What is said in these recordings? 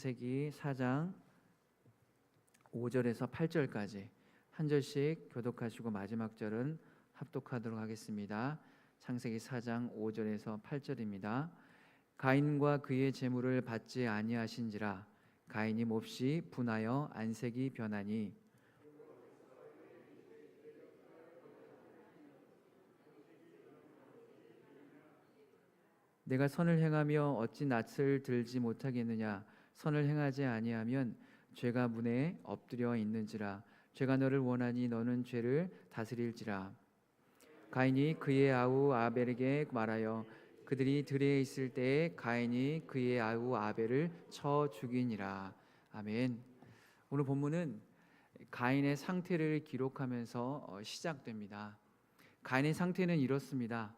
창세기 4장 5절에서 8절까지 한 절씩 교독하시고 마지막 절은 합독하도록 하겠습니다. 창세기 4장 5절에서 8절입니다. 가인과 그의 재물을 받지 아니하신지라 가인이 몹시 분하여 안색이 변하니 내가 선을 행하며 어찌 낯을 들지 못하겠느냐. 선을 행하지 아니하면 죄가 문에 엎드려 있는지라. 죄가 너를 원하니 너는 죄를 다스릴지라. 가인이 그의 아우 아벨에게 말하여 그들이 들에 있을 때에 가인이 그의 아우 아벨을 쳐 죽이니라. 아멘. 오늘 본문은 가인의 상태를 기록하면서 시작됩니다. 가인의 상태는 이렇습니다.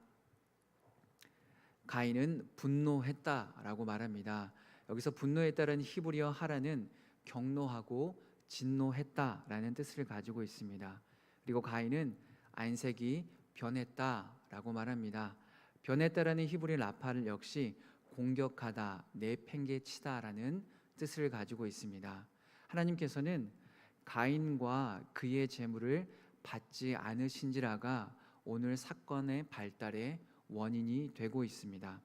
가인은 분노했다라고 말합니다. 여기서 분노했다라는 히브리어 하라는 경노하고 진노했다라는 뜻을 가지고 있습니다. 그리고 가인은 안색이 변했다라고 말합니다. 변했다라는 히브리 라파를 역시 공격하다, 내팽개치다라는 뜻을 가지고 있습니다. 하나님께서는 가인과 그의 재물을 받지 않으신지라가 오늘 사건의 발달에 원인이 되고 있습니다.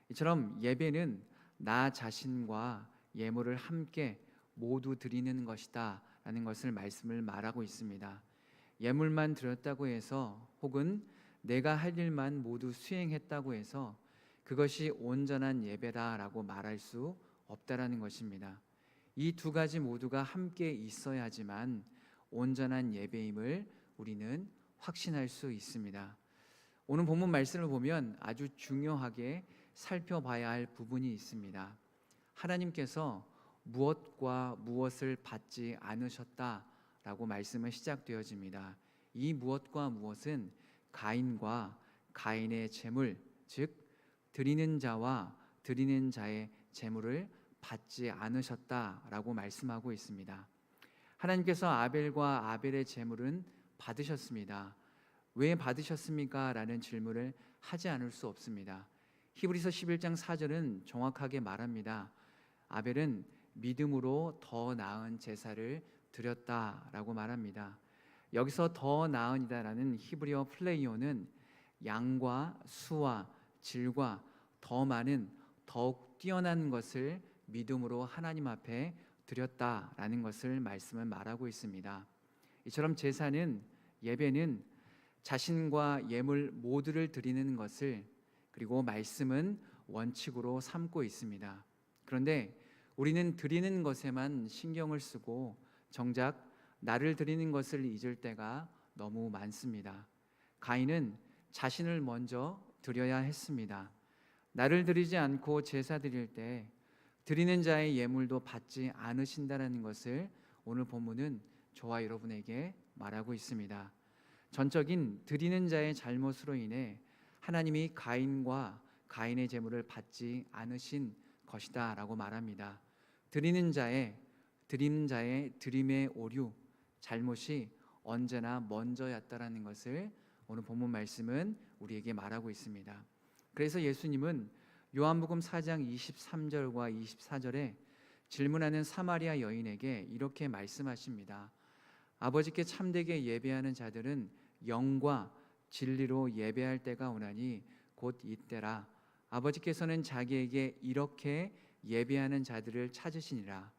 이처럼 예배는 나 자신과 예물을 함께 모두 드리는 것이다 라는 것을 말씀을 말하고 있습니다. 예물만 드렸다고 해서 혹은 내가 할 일만 모두 수행했다고 해서 그것이 온전한 예배다라고 말할 수 없다라는 것입니다. 이 두 가지 모두가 함께 있어야지만 온전한 예배임을 우리는 확신할 수 있습니다. 오늘 본문 말씀을 보면 아주 중요하게 살펴봐야 할 부분이 있습니다. 하나님께서 무엇과 무엇을 받지 않으셨다라고 말씀은 시작되어집니다. 이 무엇과 무엇은 가인과 가인의 재물, 즉 드리는 자와 드리는 자의 재물을 받지 않으셨다라고 말씀하고 있습니다. 하나님께서 아벨과 아벨의 재물은 받으셨습니다. 왜 받으셨습니까? 라는 질문을 하지 않을 수 없습니다. 히브리서 11장 4절은 정확하게 말합니다. 아벨은 믿음으로 더 나은 제사를 드렸다라고 말합니다. 여기서 더 나은이다라는 히브리어 플레이오는 양과 수와 질과 더 많은 더욱 뛰어난 것을 믿음으로 하나님 앞에 드렸다라는 것을 말씀은 말하고 있습니다. 이처럼 제사는 예배는 자신과 예물 모두를 드리는 것을 그리고 말씀은 원칙으로 삼고 있습니다. 그런데 우리는 드리는 것에만 신경을 쓰고 정작 나를 드리는 것을 잊을 때가 너무 많습니다. 가인은 자신을 먼저 드려야 했습니다. 나를 드리지 않고 제사 드릴 때 드리는 자의 예물도 받지 않으신다는 것을 오늘 본문은 저와 여러분에게 말하고 있습니다. 전적인 드리는 자의 잘못으로 인해 하나님이 가인과 가인의 재물을 받지 않으신 것이다 라고 말합니다. 드리는 자의 드림의 오류, 잘못이 언제나 먼저였다라는 것을 오늘 본문 말씀은 우리에게 말하고 있습니다. 그래서 예수님은 요한복음 4장 23절과 24절에 질문하는 사마리아 여인에게 이렇게 말씀하십니다. 아버지께 참되게 예배하는 자들은 영과 진리로 예배할 때가 오나니 곧 이때라. 아버지께서는 자기에게 이렇게 예배하는 자들을 찾으시니라.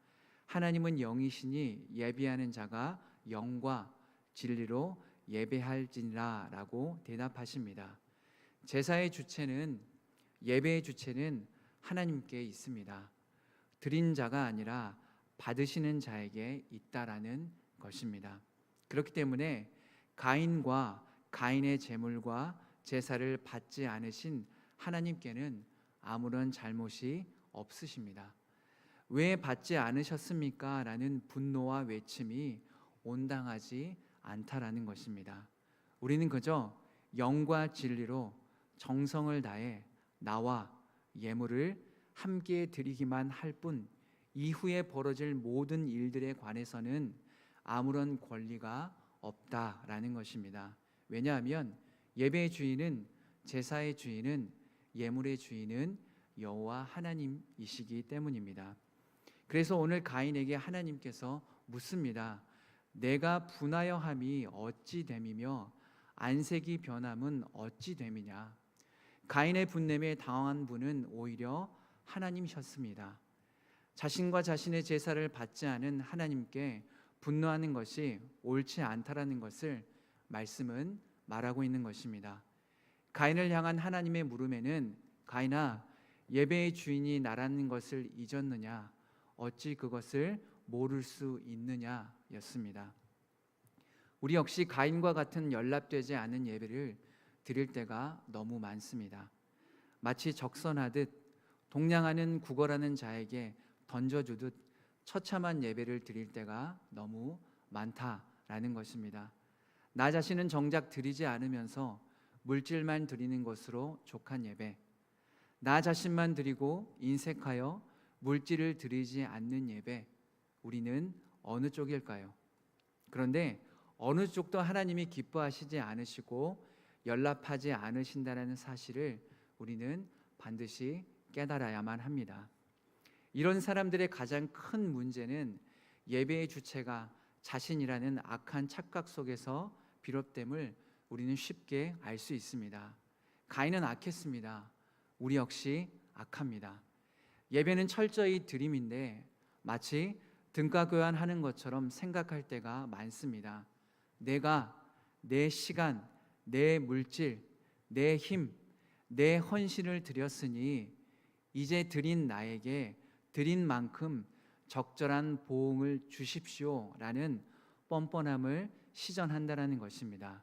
하나님은 영이시니 예배하는 자가 영과 진리로 예배할지니라 라고 대답하십니다. 제사의 주체는 예배의 주체는 하나님께 있습니다. 드린 자가 아니라 받으시는 자에게 있다라는 것입니다. 그렇기 때문에 가인과 가인의 재물과 제사를 받지 않으신 하나님께는 아무런 잘못이 없으십니다. 왜 받지 않으셨습니까? 라는 분노와 외침이 온당하지 않다라는 것입니다. 우리는 그저 영과 진리로 정성을 다해 나와 예물을 함께 드리기만 할 뿐 이후에 벌어질 모든 일들에 관해서는 아무런 권리가 없다라는 것입니다. 왜냐하면 예배의 주인은 제사의 주인은 예물의 주인은 여호와 하나님이시기 때문입니다. 그래서 오늘 가인에게 하나님께서 묻습니다. 내가 분하여 함이 어찌 됨이며 안색이 변함은 어찌 됨이냐. 가인의 분냄에 당황한 분은 오히려 하나님이셨습니다. 자신과 자신의 제사를 받지 않은 하나님께 분노하는 것이 옳지 않다라는 것을 말씀은 말하고 있는 것입니다. 가인을 향한 하나님의 물음에는 가인아, 예배의 주인이 나라는 것을 잊었느냐? 어찌 그것을 모를 수 있느냐였습니다. 우리 역시 가인과 같은 연락되지 않은 예배를 드릴 때가 너무 많습니다. 마치 적선하듯 동냥하는 구걸하는 자에게 던져주듯 처참한 예배를 드릴 때가 너무 많다라는 것입니다. 나 자신은 정작 드리지 않으면서 물질만 드리는 것으로 족한 예배, 나 자신만 드리고 인색하여 물질을 드리지 않는 예배, 우리는 어느 쪽일까요? 그런데 어느 쪽도 하나님이 기뻐하시지 않으시고 연락하지 않으신다는 사실을 우리는 반드시 깨달아야만 합니다. 이런 사람들의 가장 큰 문제는 예배의 주체가 자신이라는 악한 착각 속에서 비롯됨을 우리는 쉽게 알 수 있습니다. 가인은 악했습니다. 우리 역시 악합니다. 예배는 철저히 드림인데 마치 등가 교환하는 것처럼 생각할 때가 많습니다. 내가 내 시간, 내 물질, 내 힘, 내 헌신을 드렸으니 이제 드린 나에게 드린 만큼 적절한 보응을 주십시오라는 뻔뻔함을 시전한다라는 것입니다.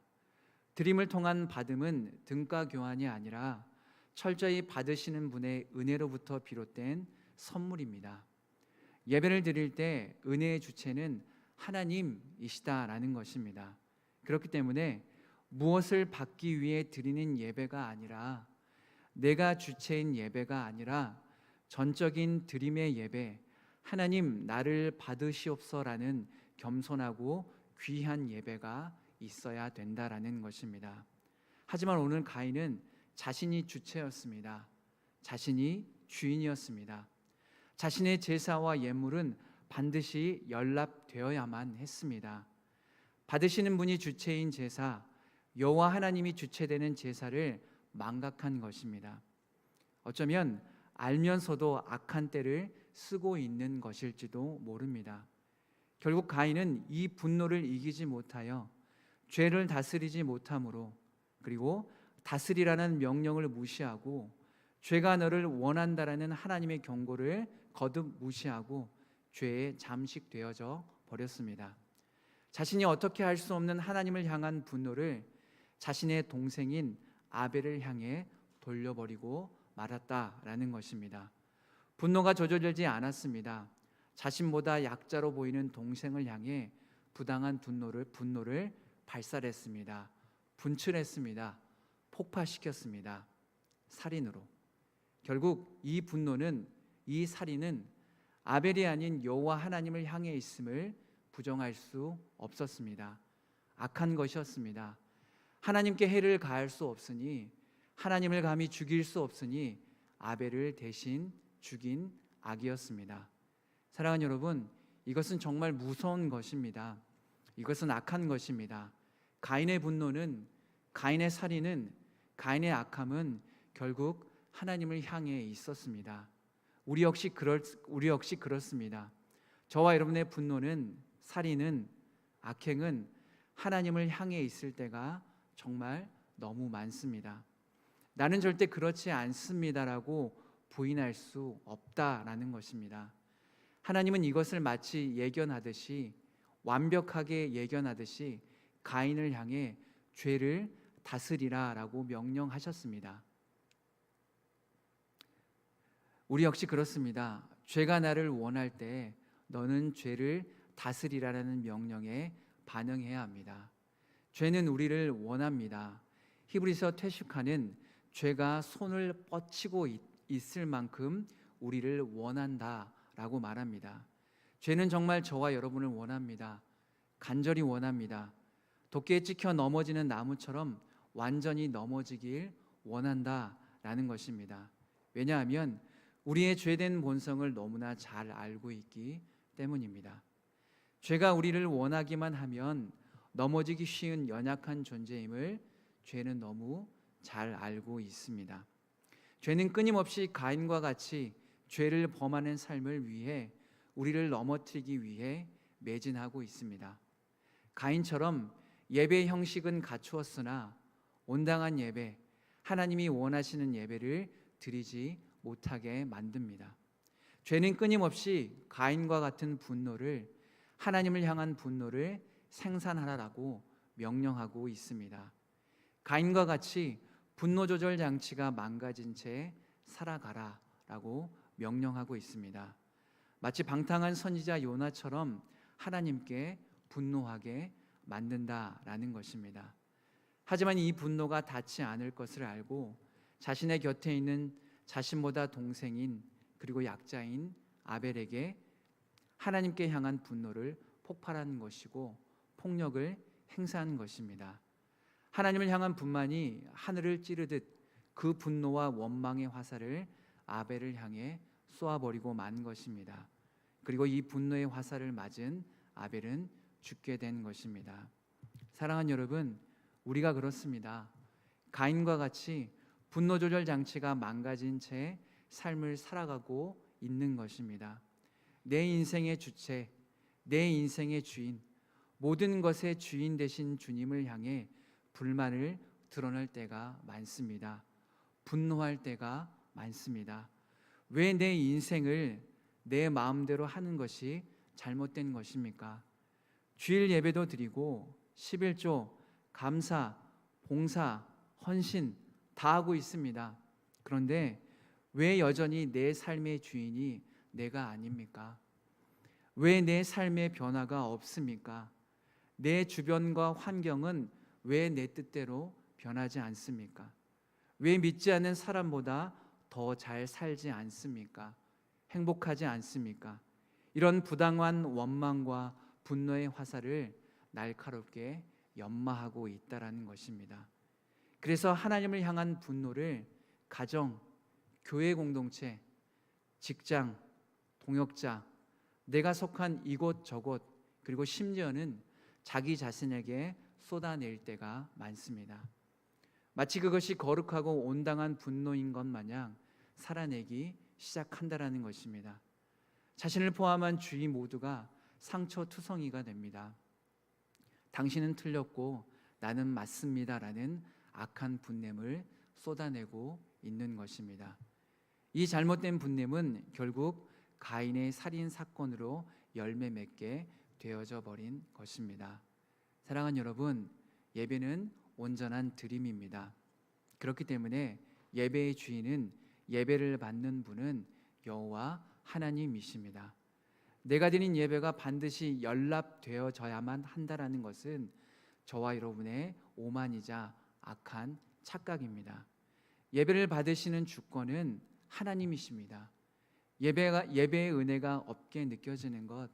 드림을 통한 받음은 등가 교환이 아니라 철저히 받으시는 분의 은혜로부터 비롯된 선물입니다. 예배를 드릴 때 은혜의 주체는 하나님이시다라는 것입니다. 그렇기 때문에 무엇을 받기 위해 드리는 예배가 아니라, 내가 주체인 예배가 아니라 전적인 드림의 예배, 하나님 나를 받으시옵소서라는 겸손하고 귀한 예배가 있어야 된다라는 것입니다. 하지만 오늘 가인은 자신이 주체였습니다. 자신이 주인이었습니다. 자신의 제사와 예물은 반드시 연락되어야만 했습니다. 받으시는 분이 주체인 제사, 여호와 하나님이 주체되는 제사를 망각한 것입니다. 어쩌면 알면서도 악한 때를 쓰고 있는 것일지도 모릅니다. 결국 가인은 이 분노를 이기지 못하여 죄를 다스리지 못함으로, 그리고 다스리라는 명령을 무시하고 죄가 너를 원한다라는 하나님의 경고를 거듭 무시하고 죄에 잠식되어져 버렸습니다. 자신이 어떻게 할 수 없는 하나님을 향한 분노를 자신의 동생인 아벨을 향해 돌려버리고 말았다라는 것입니다. 분노가 조절되지 않았습니다. 자신보다 약자로 보이는 동생을 향해 부당한 분노를 발산했습니다. 분출했습니다. 폭파시켰습니다. 살인으로. 결국 이 분노는, 이 살인은 아벨이 아닌 여호와 하나님을 향해 있음을 부정할 수 없었습니다. 악한 것이었습니다. 하나님께 해를 가할 수 없으니, 하나님을 감히 죽일 수 없으니 아벨을 대신 죽인 악이었습니다. 사랑하는 여러분, 이것은 정말 무서운 것입니다. 이것은 악한 것입니다. 가인의 분노는, 가인의 살인은, 가인의 악함은 결국 하나님을 향해 있었습니다. 우리 역시 그렇습니다. 저와 여러분의 분노는, 살인은, 악행은 하나님을 향해 있을 때가 정말 너무 많습니다. 나는 절대 그렇지 않습니다라고 부인할 수 없다라는 것입니다. 하나님은 이것을 마치 예견하듯이, 완벽하게 예견하듯이 가인을 향해 죄를 다스리라라고 명령하셨습니다. 우리 역시 그렇습니다. 죄가 나를 원할 때 너는 죄를 다스리라라는 명령에 반응해야 합니다. 죄는 우리를 원합니다. 히브리서 퇴식하는 죄가 손을 뻗치고 있을 만큼 우리를 원한다라고 말합니다. 죄는 정말 저와 여러분을 원합니다. 간절히 원합니다. 도끼에 찍혀 넘어지는 나무처럼 완전히 넘어지길 원한다라는 것입니다. 왜냐하면 우리의 죄된 본성을 너무나 잘 알고 있기 때문입니다. 죄가 우리를 원하기만 하면 넘어지기 쉬운 연약한 존재임을 죄는 너무 잘 알고 있습니다. 죄는 끊임없이 가인과 같이 죄를 범하는 삶을 위해 우리를 넘어뜨리기 위해 매진하고 있습니다. 가인처럼 예배 형식은 갖추었으나 온당한 예배, 하나님이 원하시는 예배를 드리지 못하게 만듭니다. 죄는 끊임없이 가인과 같은 분노를, 하나님을 향한 분노를 생산하라고 명령하고 있습니다. 가인과 같이 분노 조절 장치가 망가진 채 살아가라라고 명령하고 있습니다. 마치 방탕한 선지자 요나처럼 하나님께 분노하게 만든다라는 것입니다. 하지만 이 분노가 닿지 않을 것을 알고 자신의 곁에 있는 자신보다 동생인 그리고 약자인 아벨에게 하나님께 향한 분노를 폭발하는 것이고 폭력을 행사하는 것입니다. 하나님을 향한 분만이 하늘을 찌르듯 그 분노와 원망의 화살을 아벨을 향해 쏘아버리고 만 것입니다. 그리고 이 분노의 화살을 맞은 아벨은 죽게 된 것입니다. 사랑하는 여러분, 우리가 그렇습니다. 가인과 같이 분노 조절 장치가 망가진 채 삶을 살아가고 있는 것입니다. 내 인생의 주체, 내 인생의 주인, 모든 것의 주인 되신 주님을 향해 불만을 드러낼 때가 많습니다. 분노할 때가 많습니다. 왜 내 인생을 내 마음대로 하는 것이 잘못된 것입니까? 주일 예배도 드리고 11조, 감사, 봉사, 헌신 다 하고 있습니다. 그런데 왜 여전히 내 삶의 주인이 내가 아닙니까? 왜 내 삶의 변화가 없습니까? 내 주변과 환경은 왜 내 뜻대로 변하지 않습니까? 왜 믿지 않는 사람보다 더 잘 살지 않습니까? 행복하지 않습니까? 이런 부당한 원망과 분노의 화살을 날카롭게 연마하고 있다라는 것입니다. 그래서 하나님을 향한 분노를 가정, 교회 공동체, 직장, 동역자, 내가 속한 이곳 저곳, 그리고 심지어는 자기 자신에게 쏟아낼 때가 많습니다. 마치 그것이 거룩하고 온당한 분노인 것 마냥 살아내기 시작한다라는 것입니다. 자신을 포함한 주위 모두가 상처투성이가 됩니다. 당신은 틀렸고 나는 맞습니다라는 악한 분냄을 쏟아내고 있는 것입니다. 이 잘못된 분냄은 결국 가인의 살인 사건으로 열매 맺게 되어져 버린 것입니다. 사랑하는 여러분, 예배는 온전한 드림입니다. 그렇기 때문에 예배의 주인은, 예배를 받는 분은 여호와 하나님이십니다. 내가 드린 예배가 반드시 연락되어져야만 한다라는 것은 저와 여러분의 오만이자 악한 착각입니다. 예배를 받으시는 주권은 하나님이십니다. 예배의 은혜가 없게 느껴지는 것,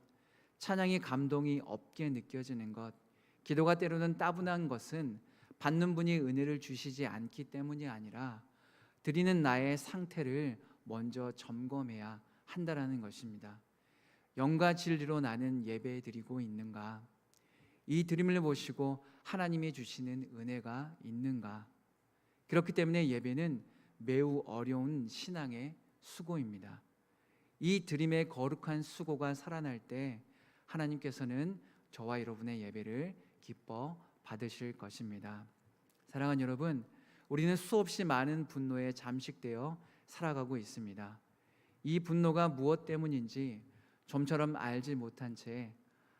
찬양의 감동이 없게 느껴지는 것, 기도가 때로는 따분한 것은 받는 분이 은혜를 주시지 않기 때문이 아니라 드리는 나의 상태를 먼저 점검해야 한다라는 것입니다. 영과 진리로 나는 예배 드리고 있는가? 이 드림을 보시고 하나님이 주시는 은혜가 있는가? 그렇기 때문에 예배는 매우 어려운 신앙의 수고입니다. 이 드림의 거룩한 수고가 살아날 때 하나님께서는 저와 여러분의 예배를 기뻐 받으실 것입니다. 사랑하는 여러분, 우리는 수없이 많은 분노에 잠식되어 살아가고 있습니다. 이 분노가 무엇 때문인지 좀처럼 알지 못한 채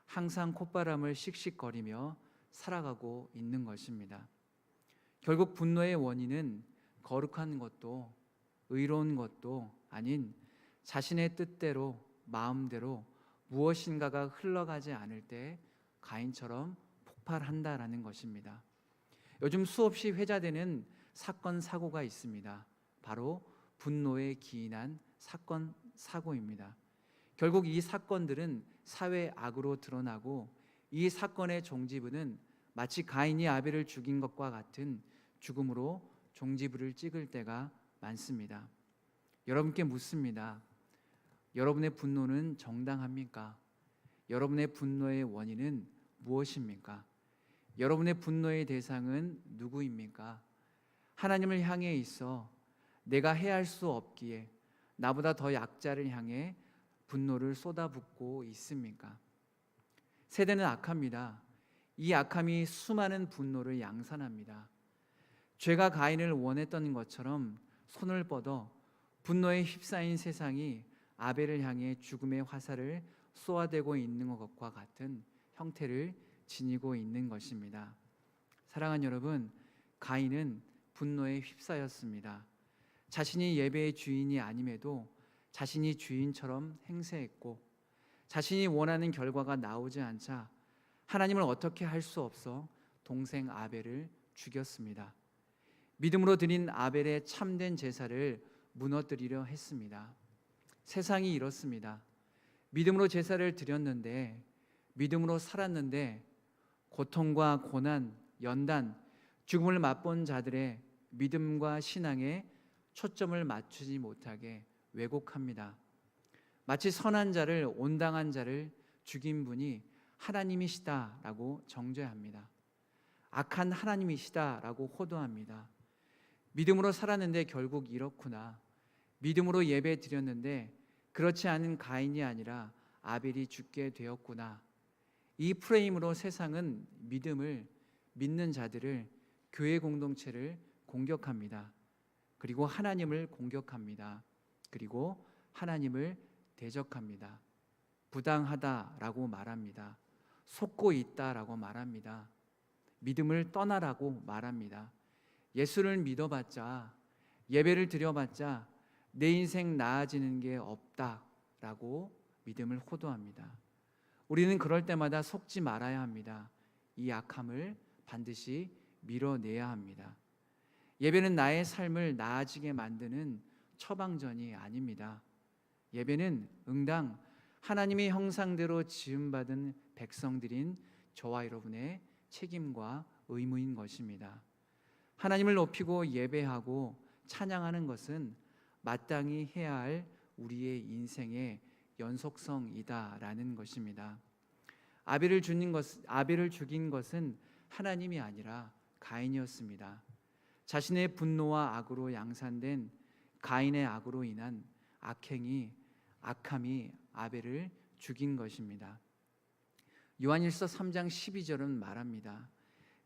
항상 콧바람을 씩씩거리며 살아가고 있는 것입니다. 결국 분노의 원인은 거룩한 것도 의로운 것도 아닌 자신의 뜻대로 마음대로 무엇인가가 흘러가지 않을 때 가인처럼 폭발한다라는 것입니다. 요즘 수없이 회자되는 사건 사고가 있습니다. 바로 분노에 기인한 사건 사고입니다. 결국 이 사건들은 사회 악으로 드러나고 이 사건의 종지부는 마치 가인이 아벨을 죽인 것과 같은 죽음으로 종지부를 찍을 때가 많습니다. 여러분께 묻습니다. 여러분의 분노는 정당합니까? 여러분의 분노의 원인은 무엇입니까? 여러분의 분노의 대상은 누구입니까? 하나님을 향해 있어 내가 해할 수 없기에 나보다 더 약자를 향해 분노를 쏟아붓고 있습니까? 세대는 악합니다. 이 악함이 수많은 분노를 양산합니다. 죄가 가인을 원했던 것처럼 손을 뻗어 분노에 휩싸인 세상이 아벨을 향해 죽음의 화살을 쏘아대고 있는 것과 같은 형태를 지니고 있는 것입니다. 사랑하는 여러분, 가인은 분노에 휩싸였습니다. 자신이 예배의 주인이 아님에도 자신이 주인처럼 행세했고 자신이 원하는 결과가 나오지 않자 하나님을 어떻게 할 수 없어 동생 아벨을 죽였습니다. 믿음으로 드린 아벨의 참된 제사를 무너뜨리려 했습니다. 세상이 이렇습니다. 믿음으로 제사를 드렸는데, 믿음으로 살았는데 고통과 고난, 연단, 죽음을 맛본 자들의 믿음과 신앙에 초점을 맞추지 못하게 왜곡합니다. 마치 선한 자를, 온당한 자를 죽인 분이 하나님이시다라고 정죄합니다. 악한 하나님이시다라고 호도합니다. 믿음으로 살았는데 결국 이렇구나. 믿음으로 예배 드렸는데 그렇지 않은 가인이 아니라 아벨이 죽게 되었구나. 이 프레임으로 세상은 믿음을, 믿는 자들을, 교회 공동체를 공격합니다. 그리고 하나님을 공격합니다. 그리고 하나님을 대적합니다. 부당하다라고 말합니다. 속고 있다라고 말합니다. 믿음을 떠나라고 말합니다. 예수를 믿어봤자, 예배를 드려봤자 내 인생 나아지는 게 없다라고 믿음을 호도합니다. 우리는 그럴 때마다 속지 말아야 합니다. 이 악함을 반드시 밀어내야 합니다. 예배는 나의 삶을 나아지게 만드는 처방전이 아닙니다. 예배는 응당 하나님의 형상대로 지음받은 백성들인 저와 여러분의 책임과 의무인 것입니다. 하나님을 높이고 예배하고 찬양하는 것은 마땅히 해야 할 우리의 인생의 연속성이다라는 것입니다. 아벨을 죽인 것은 하나님이 아니라 가인이었습니다. 자신의 분노와 악으로 양산된 가인의 악으로 인한 악함이 아벨을 죽인 것입니다. 요한일서 3장 12절은 말합니다.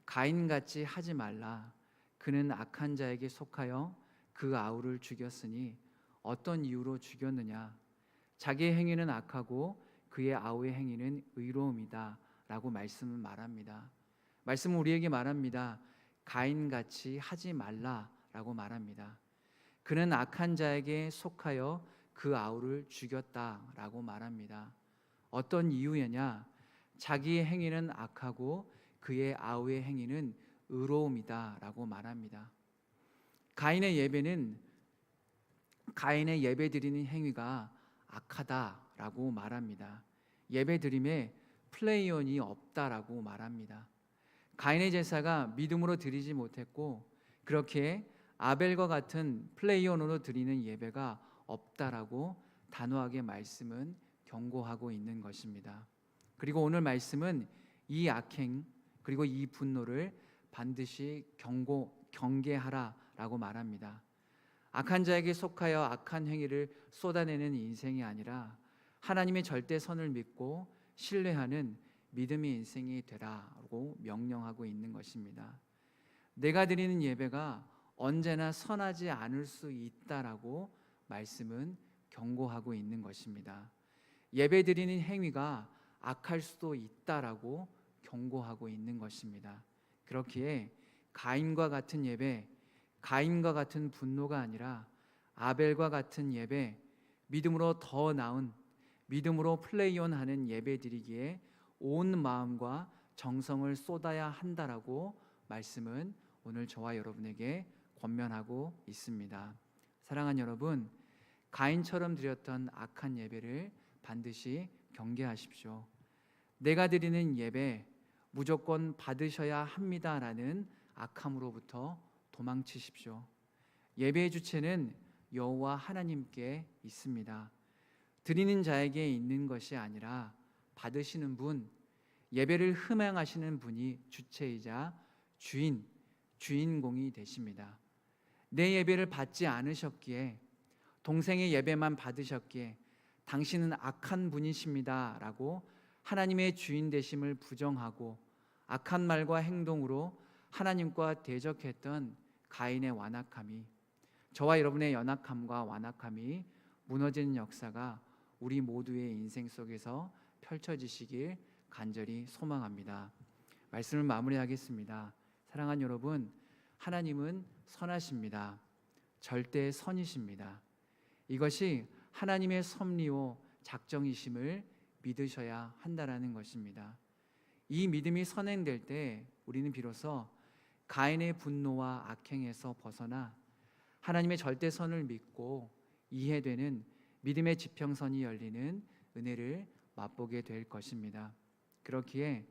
가인같이 하지 말라. 그는 악한 자에게 속하여 그 아우를 죽였으니 어떤 이유로 죽였느냐? 자기의 행위는 악하고 그의 아우의 행위는 의로움이다 라고 말씀은 말합니다. 말씀은 우리에게 말합니다. 가인같이 하지 말라라고 말합니다. 그는 악한 자에게 속하여 그 아우를 죽였다라고 말합니다. 어떤 이유였냐? 자기의 행위는 악하고 그의 아우의 행위는 의로움이다라고 말합니다. 가인의 예배 드리는 행위가 악하다라고 말합니다. 예배 드림에 플레이온이 없다라고 말합니다. 가인의 제사가 믿음으로 드리지 못했고 그렇게 아벨과 같은 플레이온으로 드리는 예배가 없다라고 단호하게 말씀은 경고하고 있는 것입니다. 그리고 오늘 말씀은 이 악행 그리고 이 분노를 반드시 경계하라라고 말합니다. 악한 자에게 속하여 악한 행위를 쏟아내는 인생이 아니라 하나님의 절대선을 믿고 신뢰하는 믿음의 인생이 되라고 명령하고 있는 것입니다. 내가 드리는 예배가 언제나 선하지 않을 수 있다라고 말씀은 경고하고 있는 것입니다. 예배 드리는 행위가 악할 수도 있다라고 경고하고 있는 것입니다. 그렇기에 가인과 같은 예배, 가인과 같은 분노가 아니라 아벨과 같은 예배, 믿음으로 더 나은 믿음으로 플레이온하는 예배 드리기에 온 마음과 정성을 쏟아야 한다라고 말씀은 오늘 저와 여러분에게 권면하고 있습니다. 사랑하는 여러분, 가인처럼 드렸던 악한 예배를 반드시 경계하십시오. 내가 드리는 예배 무조건 받으셔야 합니다라는 악함으로부터 도망치십시오. 예배의 주체는 여호와 하나님께 있습니다. 드리는 자에게 있는 것이 아니라 받으시는 분, 예배를 흠양하시는 분이 주체이자 주인공이 되십니다. 내 예배를 받지 않으셨기에, 동생의 예배만 받으셨기에 당신은 악한 분이십니다 라고 하나님의 주인 되심을 부정하고 악한 말과 행동으로 하나님과 대적했던 가인의 완악함이, 저와 여러분의 연약함과 완악함이 무너지는 역사가 우리 모두의 인생 속에서 펼쳐지시길 간절히 소망합니다. 말씀을 마무리하겠습니다. 사랑하는 여러분, 하나님은 선하십니다. 절대 선이십니다. 이것이 하나님의 섭리요 작정이심을 믿으셔야 한다라는 것입니다. 이 믿음이 선행될 때 우리는 비로소 가인의 분노와 악행에서 벗어나 하나님의 절대선을 믿고 이해되는 믿음의 지평선이 열리는 은혜를 맛보게 될 것입니다. 그렇기에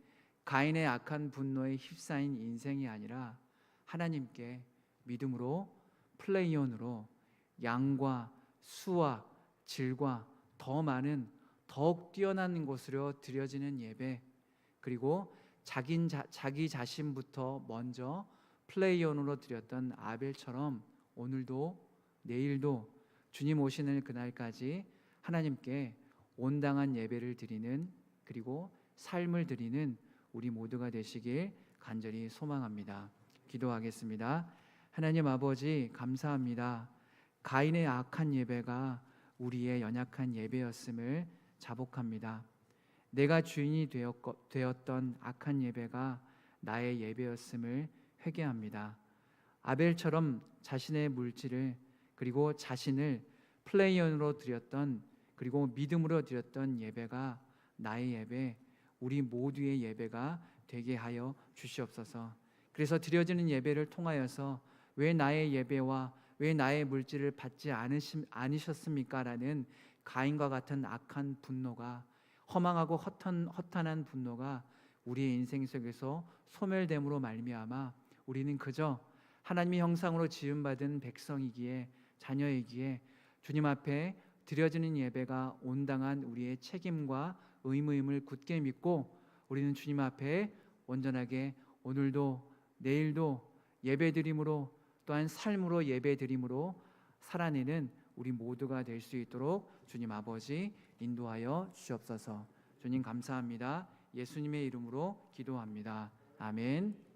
가인의 악한 분노에 휩싸인 인생이 아니라 하나님께 믿음으로, 플레이온으로 양과 수와 질과 더 많은, 더욱 뛰어난 곳으로 드려지는 예배, 그리고 자기 자신부터 먼저 플레이온으로 드렸던 아벨처럼 오늘도 내일도 주님 오시는 그날까지 하나님께 온당한 예배를 드리는, 그리고 삶을 드리는 우리 모두가 되시길 간절히 소망합니다. 기도하겠습니다. 하나님 아버지, 감사합니다. 가인의 악한 예배가 우리의 연약한 예배였음을 자복합니다. 내가 주인이 되었던 악한 예배가 나의 예배였음을 회개합니다. 아벨처럼 자신의 물질을, 그리고 자신을 플레이온으로 드렸던, 그리고 믿음으로 드렸던 예배가 나의 예배, 우리 모두의 예배가 되게 하여 주시옵소서. 그래서 드려지는 예배를 통하여서 왜 나의 예배와 왜 나의 물질을 받지 않으셨습니까? 라는 가인과 같은 악한 분노가, 허망하고 허탄한 분노가 우리의 인생 속에서 소멸됨으로 말미암아 우리는 그저 하나님의 형상으로 지음받은 백성이기에, 자녀이기에 주님 앞에 드려지는 예배가 온당한 우리의 책임과 의무임을 굳게 믿고 우리는 주님 앞에 온전하게 오늘도 내일도 예배드림으로, 또한 삶으로 예배드림으로 살아내는 우리 모두가 될 수 있도록 주님 아버지 인도하여 주시옵소서. 주님 감사합니다. 예수님의 이름으로 기도합니다. 아멘.